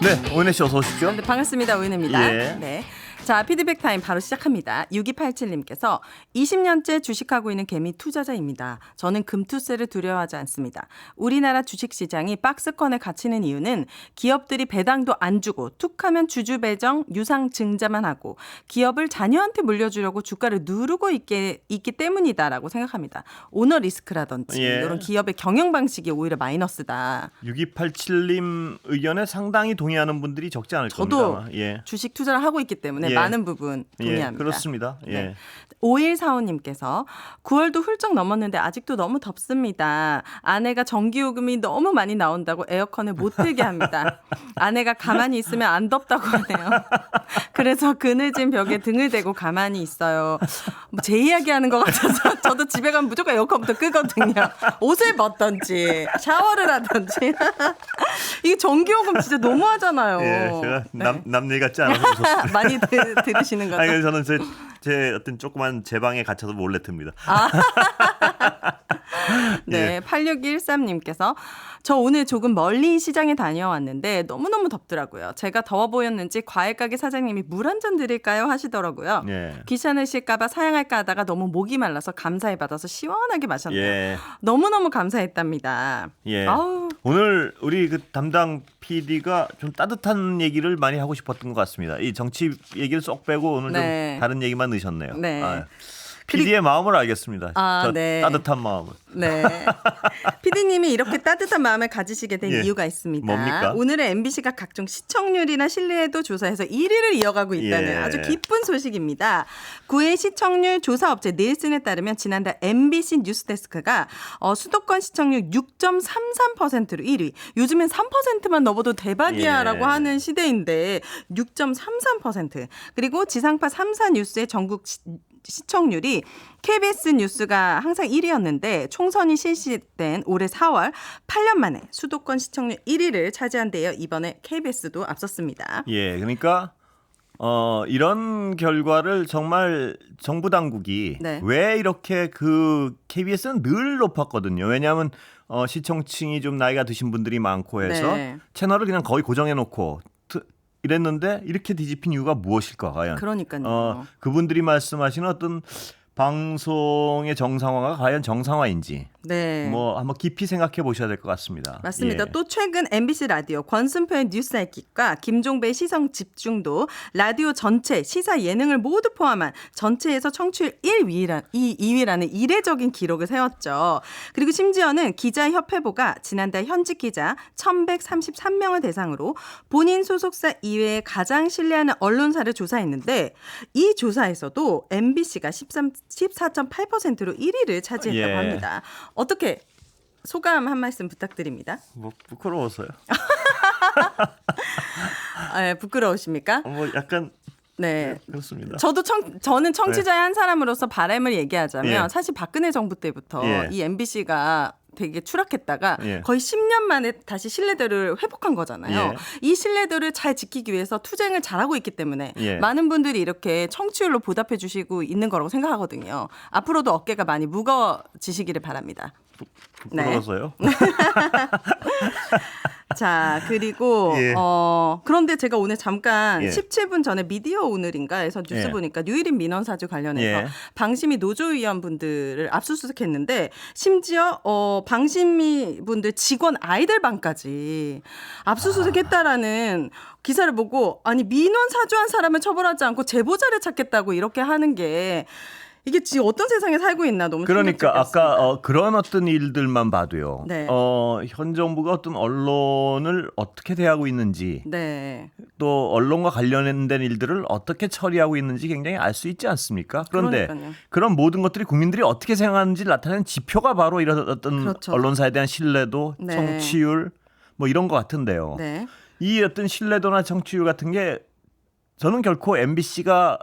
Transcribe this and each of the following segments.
네, 오은혜 씨 어서 오십시오. 네, 반갑습니다. 오은혜입니다. 예. 네. 자, 피드백 타임 바로 시작합니다. 6287님께서 20년째 주식하고 있는 개미 투자자입니다. 저는 금투세를 두려워하지 않습니다. 우리나라 주식시장이 박스권에 갇히는 이유는 기업들이 배당도 안 주고 툭하면 주주 배정, 유상 증자만 하고 기업을 자녀한테 물려주려고 주가를 누르고 있기 때문이다라고 생각합니다. 오너 리스크라든지 예. 이런 기업의 경영 방식이 오히려 마이너스다. 6287님 의견에 상당히 동의하는 분들이 적지 않을 저도 겁니다. 예. 주식 투자를 하고 있기 때문에 예. 많은 부분 예, 동의합니다. 그렇습니다. 예. 네. 5145님께서 9월도 훌쩍 넘었는데 아직도 너무 덥습니다. 아내가 전기요금이 너무 많이 나온다고 에어컨을 못 틀게 합니다. 아내가 가만히 있으면 안 덥다고 하네요. 그래서 그늘진 벽에 등을 대고 가만히 있어요. 제 이야기하는 것 같아서 저도 집에 가면 무조건 에어컨부터 끄거든요. 옷을 벗던지 샤워를 하던지. 이게 전기요금 진짜 너무하잖아요. 예, 제가 네. 남 얘기 같지 않아서 웃었습니다. 많이 들으시는 거죠? 아니, 그래서 저는 제 어떤 조그만 제 방에 갇혀서 몰래 틉니다. 네, 예. 8613님께서 저 오늘 조금 멀리 시장에 다녀왔는데 너무너무 덥더라고요. 제가 더워 보였는지 과일가게 사장님이 물 한 잔 드릴까요? 하시더라고요. 예. 귀찮으실까 봐 사양할까 하다가 너무 목이 말라서 감사히 받아서 시원하게 마셨네요. 예. 너무너무 감사했답니다. 예. 아우. 오늘 우리 그 담당 PD가 좀 따뜻한 얘기를 많이 하고 싶었던 것 같습니다. 이 정치 얘기를 쏙 빼고 오늘 네. 좀 다른 얘기만 넣으셨네요. 네. PD의 마음을 알겠습니다. 저 네. 따뜻한 마음을. 네. PD님이 이렇게 따뜻한 마음을 가지시게 된 예. 이유가 있습니다. 뭡니까? 오늘은 MBC가 각종 시청률이나 신뢰도 조사해서 1위를 이어가고 있다는 예. 아주 기쁜 소식입니다. 9회 시청률 조사업체 닐슨에 따르면 지난달 MBC 뉴스데스크가 수도권 시청률 6.33%로 1위. 요즘엔 3%만 넘어도 대박이야라고 예. 하는 시대인데 6.33%. 그리고 지상파 3사 뉴스의 전국 시청률이 KBS 뉴스가 항상 1위였는데 총선이 실시된 올해 4월 8년 만에 수도권 시청률 1위를 차지한 데요. 이번에 KBS도 앞섰습니다. 예, 그러니까 이런 결과를 정말 정부 당국이 네. 왜 이렇게 그 KBS는 늘 높았거든요. 왜냐하면 시청층이 좀 나이가 드신 분들이 많고 해서 네. 채널을 그냥 거의 고정해 놓고 이랬는데 이렇게 뒤집힌 이유가 무엇일까 과연? 그러니까요. 그분들이 말씀하시는 어떤 방송의 정상화가 과연 정상화인지 네. 뭐 한번 깊이 생각해 보셔야 될 것 같습니다. 맞습니다. 예. 또 최근 MBC 라디오 권순표의 뉴스 알킥과 김종배의 시선 집중도 라디오 전체 시사 예능을 모두 포함한 전체에서 청취율 2위라는 이례적인 기록을 세웠죠. 그리고 심지어는 기자협회보가 지난달 현직 기자 1,133명을 대상으로 본인 소속사 이외에 가장 신뢰하는 언론사를 조사했는데 이 조사에서도 MBC가 14.8%로 1위를 차지했다고 예. 합니다. 어떻게 소감 한 말씀 부탁드립니다. 뭐 부끄러워서요. 부끄러우십니까? 뭐 약간 네. 그렇습니다. 저는 청취자의 한 사람으로서 바람을 얘기하자면 예. 사실 박근혜 정부 때부터 예. 이 MBC가 되게 추락했다가 예. 거의 10년 만에 다시 신뢰도를 회복한 거잖아요. 예. 이 신뢰도를 잘 지키기 위해서 투쟁을 잘하고 있기 때문에 예. 많은 분들이 이렇게 청취율로 보답해 주시고 있는 거라고 생각하거든요. 앞으로도 어깨가 많이 무거워지시기를 바랍니다. 부끄러워서요. 네. 자, 그리고 예. 그런데 제가 오늘 잠깐 예. 17분 전에 미디어 오늘인가 해서 뉴스 예. 보니까 뉴일인 민원사주 관련해서 예. 방심위 노조위원분들을 압수수색했는데 심지어 방심위 분들 직원 아이들 방까지 압수수색했다라는 기사를 보고 아니 민원 사주한 사람을 처벌하지 않고 제보자를 찾겠다고 이렇게 하는 게 이게 지금 어떤 세상에 살고 있나 너무 그러니까 충격적이었습니다. 아까 그런 어떤 일들만 봐도요. 네. 현 정부가 어떤 언론을 어떻게 대하고 있는지 네. 또 언론과 관련된 일들을 어떻게 처리하고 있는지 굉장히 알 수 있지 않습니까? 그런데 그러니까요. 그런 모든 것들이 국민들이 어떻게 생각하는지를 나타내는 지표가 바로 이런 어떤 그렇죠. 언론사에 대한 신뢰도, 네. 청취율 뭐 이런 것 같은데요. 네. 이 어떤 신뢰도나 청취율 같은 게 저는 결코 MBC가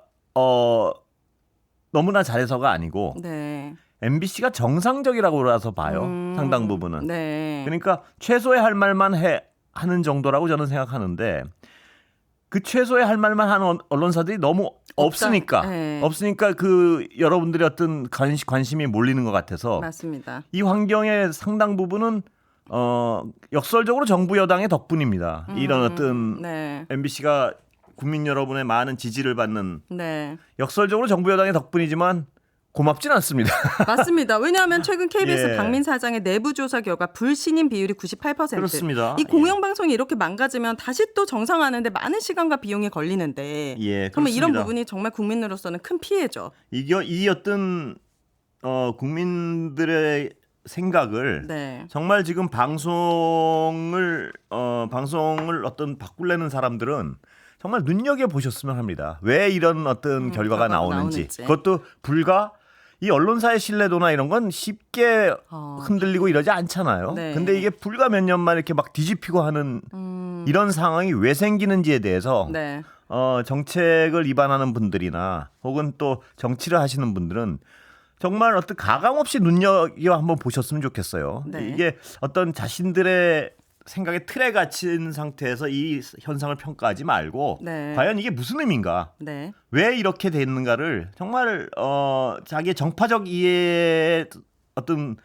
너무나 잘해서가 아니고 네. MBC가 정상적이라고라서 봐요. 상당 부분은. 네. 그러니까 최소의 할 말만 하는 정도라고 저는 생각하는데 그 최소의 할 말만 하는 언론사들이 너무 없으니까 네. 없으니까 그 여러분들의 어떤 관심이 몰리는 것 같아서 맞습니다. 이 환경의 상당 부분은 역설적으로 정부 여당의 덕분입니다. 이런 어떤 네. MBC가 국민 여러분의 많은 지지를 받는 네. 역설적으로 정부 여당의 덕분이지만 고맙진 않습니다. 맞습니다. 왜냐하면 최근 KBS 예. 박민 사장의 내부 조사 결과 불신임 비율이 98%. 그렇습니다. 이 공영방송이 이렇게 망가지면 다시 또 정상화하는데 많은 시간과 비용이 걸리는데. 예, 그러면 이런 그렇습니다. 부분이 정말 국민으로서는 큰 피해죠. 이 어떤 국민들의 생각을 네. 정말 지금 방송을 어떤 바꾸려는 사람들은 정말 눈여겨 보셨으면 합니다. 왜 이런 어떤 결과가 나오는지. 그것도 불과 이 언론사의 신뢰도나 이런 건 쉽게 흔들리고 이러지 않잖아요. 네. 근데 이게 불과 몇 년만 이렇게 막 뒤집히고 하는 이런 상황이 왜 생기는지에 대해서 네. 정책을 위반하는 분들이나 혹은 또 정치를 하시는 분들은 정말 어떤 가감 없이 눈여겨 한번 보셨으면 좋겠어요. 네. 이게 어떤 자신들의 생각의 틀에 갇힌 상태에서 이 현상을 평가하지 말고 네. 과연 이게 무슨 의미인가? 네. 왜 이렇게 됐는가를 정말 자기의 정파적 이해에 어떤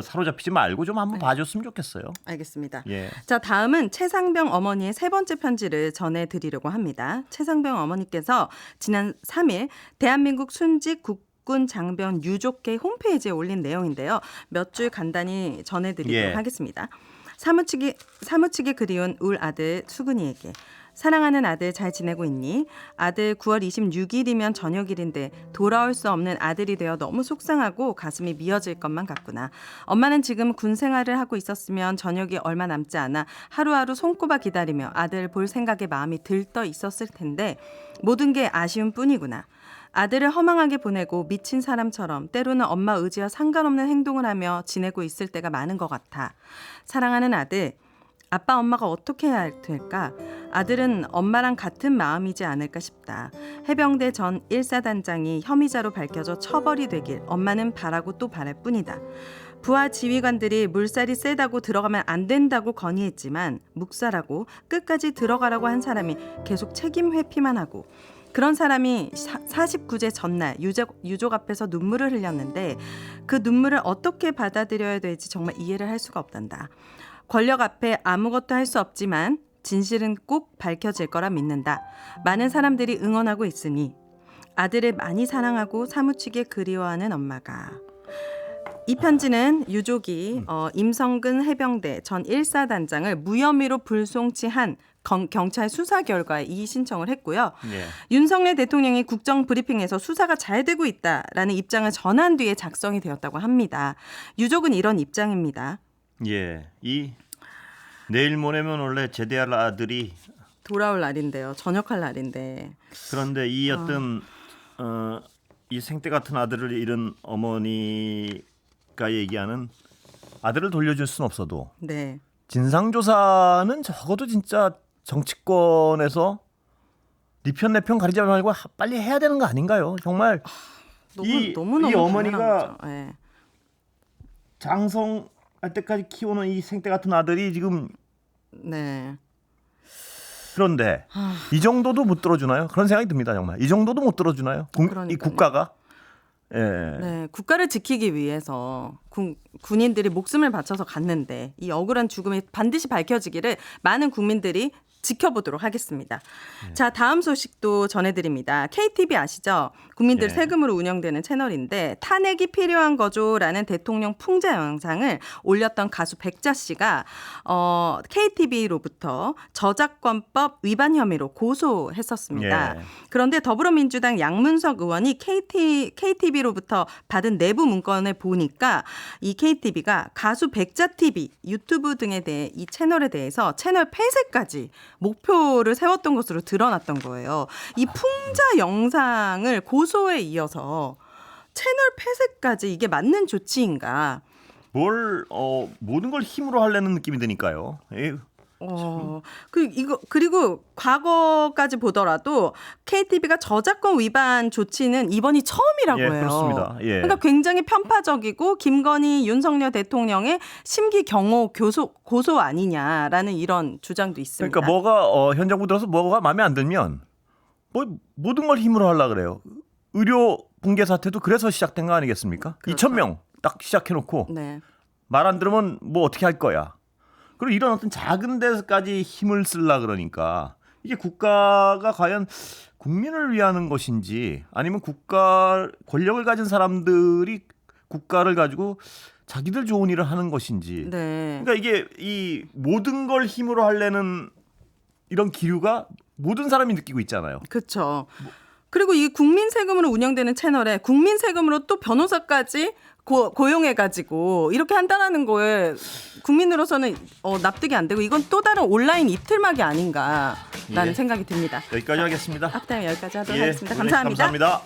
사로잡히지 말고 좀 한번 봐줬으면 좋겠어요. 알겠습니다. 예. 자, 다음은 최상병 어머니의 세 번째 편지를 전해드리려고 합니다. 최상병 어머니께서 지난 3일 대한민국 순직 국군 장병 유족회 홈페이지에 올린 내용인데요. 몇 줄 간단히 전해드리도록 예. 하겠습니다. 사무치게 그리운 울 아들 수근이에게 사랑하는 아들 잘 지내고 있니? 아들 9월 26일이면 저녁일인데 돌아올 수 없는 아들이 되어 너무 속상하고 가슴이 미어질 것만 같구나. 엄마는 지금 군 생활을 하고 있었으면 저녁이 얼마 남지 않아 하루하루 손꼽아 기다리며 아들 볼 생각에 마음이 들떠 있었을 텐데 모든 게 아쉬운 뿐이구나. 아들을 허망하게 보내고 미친 사람처럼 때로는 엄마 의지와 상관없는 행동을 하며 지내고 있을 때가 많은 것 같아. 사랑하는 아들, 아빠 엄마가 어떻게 해야 될까? 아들은 엄마랑 같은 마음이지 않을까 싶다. 해병대 전 1사단장이 혐의자로 밝혀져 처벌이 되길 엄마는 바라고 또 바랄 뿐이다. 부하 지휘관들이 물살이 세다고 들어가면 안 된다고 건의했지만 묵살하고 끝까지 들어가라고 한 사람이 계속 책임 회피만 하고 그런 사람이 49제 전날 유족 앞에서 눈물을 흘렸는데 그 눈물을 어떻게 받아들여야 될지 정말 이해를 할 수가 없단다. 권력 앞에 아무것도 할 수 없지만 진실은 꼭 밝혀질 거라 믿는다. 많은 사람들이 응원하고 있으니 아들을 많이 사랑하고 사무치게 그리워하는 엄마가. 이 편지는 유족이 임성근 해병대 전 1사단장을 무혐의로 불송치한 경찰 수사 결과에 이의 신청을 했고요. 예. 윤석열 대통령이 국정 브리핑에서 수사가 잘 되고 있다라는 입장을 전한 뒤에 작성이 되었다고 합니다. 유족은 이런 입장입니다. 예. 내일 모레면 원래 제대할 아들이 돌아올 날인데요. 전역할 날인데. 그런데 이 어떤 이 생떼 같은 아들을 잃은 어머니가 얘기하는 아들을 돌려줄 수는 없어도 네. 진상조사는 적어도 진짜 정치권에서 네 편 내 편 가리지 말고 빨리 해야 되는 거 아닌가요? 정말 너무 이 어머니가 네. 장성할 때까지 키우는 이 생떼 같은 아들이 지금 네. 그런데 이 정도도 못 들어주나요? 그런 생각이 듭니다. 정말 이 정도도 못 들어주나요? 이 그러니까요. 국가가 예. 네, 국가를 지키기 위해서 군인들이 목숨을 바쳐서 갔는데 이 억울한 죽음이 반드시 밝혀지기를 많은 국민들이 지켜보도록 하겠습니다. 자, 다음 소식도 전해드립니다. KTV 아시죠? 국민들 예. 세금으로 운영되는 채널인데 탄핵이 필요한 거죠라는 대통령 풍자 영상을 올렸던 가수 백자 씨가 KTV로부터 저작권법 위반 혐의로 고소했었습니다. 예. 그런데 더불어민주당 양문석 의원이 KTV로부터 받은 내부 문건을 보니까 이 KTV가 가수 백자TV 유튜브 등에 대해 이 채널에 대해서 채널 폐쇄까지 목표를 세웠던 것으로 드러났던 거예요. 이 풍자 영상을 고소에 이어서 채널 폐쇄까지 이게 맞는 조치인가? 모든 걸 힘으로 하려는 느낌이 드니까요. 에휴. 그리고 과거까지 보더라도 KTV가 저작권 위반 조치는 이번이 처음이라고 예, 해요. 그렇습니다. 예. 그러니까 굉장히 편파적이고 김건희, 윤석열 대통령의 심기 경호 고소 아니냐라는 이런 주장도 있습니다. 그러니까 뭐가 현 정부 들어서 뭐가 마음에 안 들면 모든 걸 힘으로 하려 그래요. 의료 붕괴 사태도 그래서 시작된 거 아니겠습니까? 그렇죠. 2,000명 딱 시작해놓고 네. 말 안 들으면 뭐 어떻게 할 거야. 그리고 이런 어떤 작은 데서까지 힘을 쓰려 그러니까 이게 국가가 과연 국민을 위하는 것인지 아니면 국가 권력을 가진 사람들이 국가를 가지고 자기들 좋은 일을 하는 것인지. 네. 그러니까 이게 이 모든 걸 힘으로 하려는 이런 기류가 모든 사람이 느끼고 있잖아요. 그렇죠. 그리고 이 국민 세금으로 운영되는 채널에 국민 세금으로 또 변호사까지 고용해가지고 이렇게 한다는 거에 국민으로서는 납득이 안 되고 이건 또 다른 온라인 이틀막이 아닌가라는 생각이 듭니다. 여기까지 하겠습니다. 앞다음 여기까지 하도록 예, 하겠습니다. 감사합니다. 감사합니다.